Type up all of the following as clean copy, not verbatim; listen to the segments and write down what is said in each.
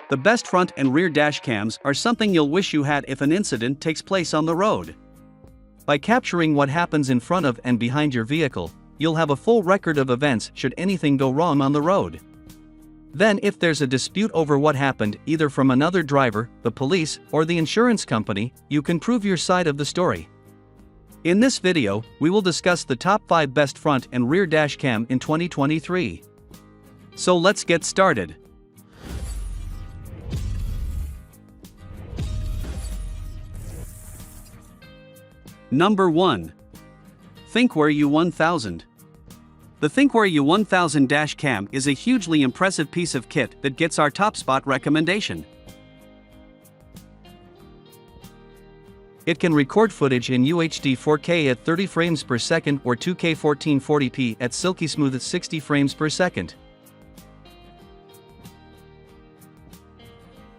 The best front and rear dash cams are something you'll wish you had if an incident takes place on the road. By capturing what happens in front of and behind your vehicle, you'll have a full record of events should anything go wrong on the road. Then if there's a dispute over what happened, either from another driver, the police, or the insurance company, you can prove your side of the story. In this video, we will discuss the top 5 best front and rear dash cam in 2023. So let's get started. Number 1. ThinkWare U1000. The ThinkWare U1000 dash cam is a hugely impressive piece of kit that gets our top spot recommendation. It can record footage in UHD 4K at 30 frames per second or 2K 1440p at silky smooth at 60 frames per second.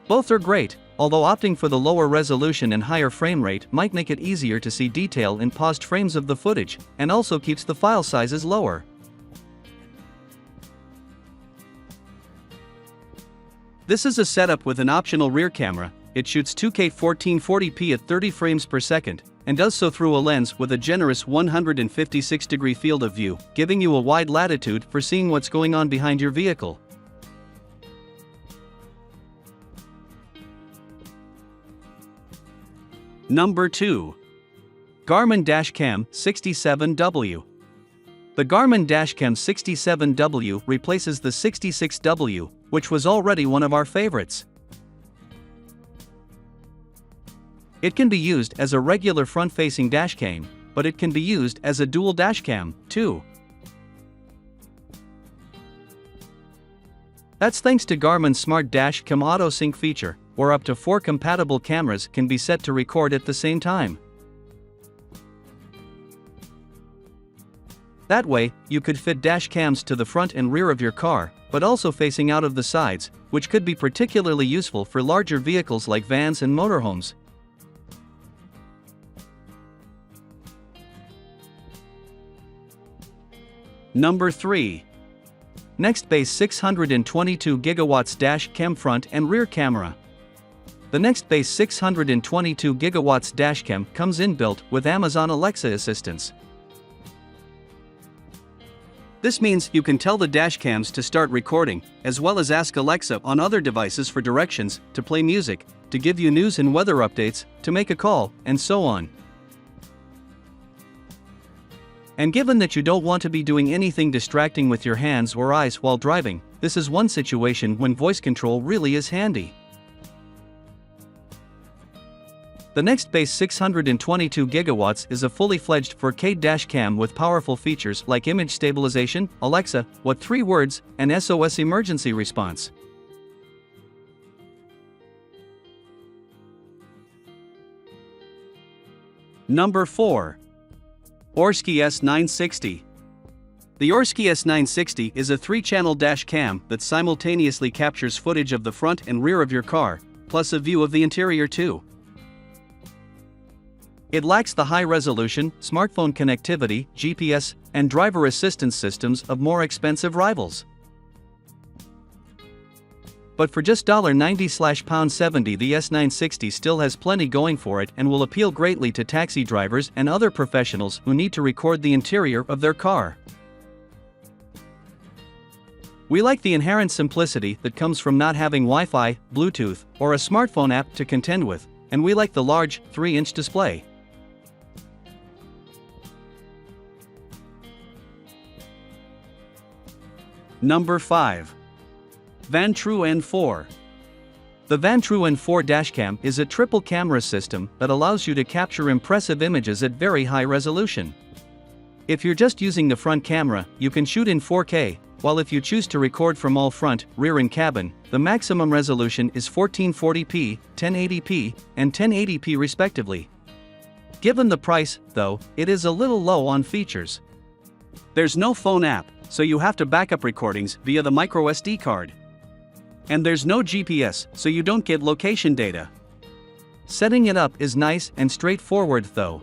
Both are great, although opting for the lower resolution and higher frame rate might make it easier to see detail in paused frames of the footage, and also keeps the file sizes lower. This is a setup with an optional rear camera. It shoots 2K 1440p at 30 frames per second, and does so through a lens with a generous 156-degree field of view, giving you a wide latitude for seeing what's going on behind your vehicle. Number 2. Garmin Dashcam 67W. The Garmin Dashcam 67W replaces the 66W, which was already one of our favorites. It can be used as a regular front-facing dashcam, but it can be used as a dual dashcam, too. That's thanks to Garmin's Smart Dash Cam Auto Sync feature, where up to 4 compatible cameras can be set to record at the same time. That way, you could fit dash cams to the front and rear of your car, but also facing out of the sides, which could be particularly useful for larger vehicles like vans and motorhomes. Number 3. Nextbase 622 GW Dash Cam Front and Rear Camera. The Nextbase 622 GW Dashcam comes inbuilt with Amazon Alexa assistance. This means you can tell the dashcams to start recording, as well as ask Alexa on other devices for directions, to play music, to give you news and weather updates, to make a call, and so on. And given that you don't want to be doing anything distracting with your hands or eyes while driving, this is one situation when voice control really is handy. The Nextbase 622 GW is a fully fledged 4K dashcam with powerful features like image stabilization, Alexa, what 3 words, and SOS emergency response. Number 4. Orsky S960. The Orsky S960 is a 3-channel dash cam that simultaneously captures footage of the front and rear of your car, plus a view of the interior too. It lacks the high-resolution, smartphone connectivity, GPS, and driver assistance systems of more expensive rivals. But for just $90/£70, the S960 still has plenty going for it and will appeal greatly to taxi drivers and other professionals who need to record the interior of their car. We like the inherent simplicity that comes from not having Wi-Fi, Bluetooth, or a smartphone app to contend with, and we like the large, 3-inch display. Number 5. Vantru N4. The Vantru N4 dashcam is a triple camera system that allows you to capture impressive images at very high resolution. If you're just using the front camera, you can shoot in 4K, while if you choose to record from all front, rear and cabin, the maximum resolution is 1440p, 1080p, and 1080p respectively. Given the price, though, it is a little low on features. There's no phone app, so you have to back up recordings via the microSD card. And there's no GPS, so you don't get location data. Setting it up is nice and straightforward though.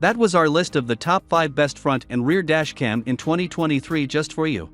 That was our list of the top 5 best front and rear dashcam in 2023 just for you.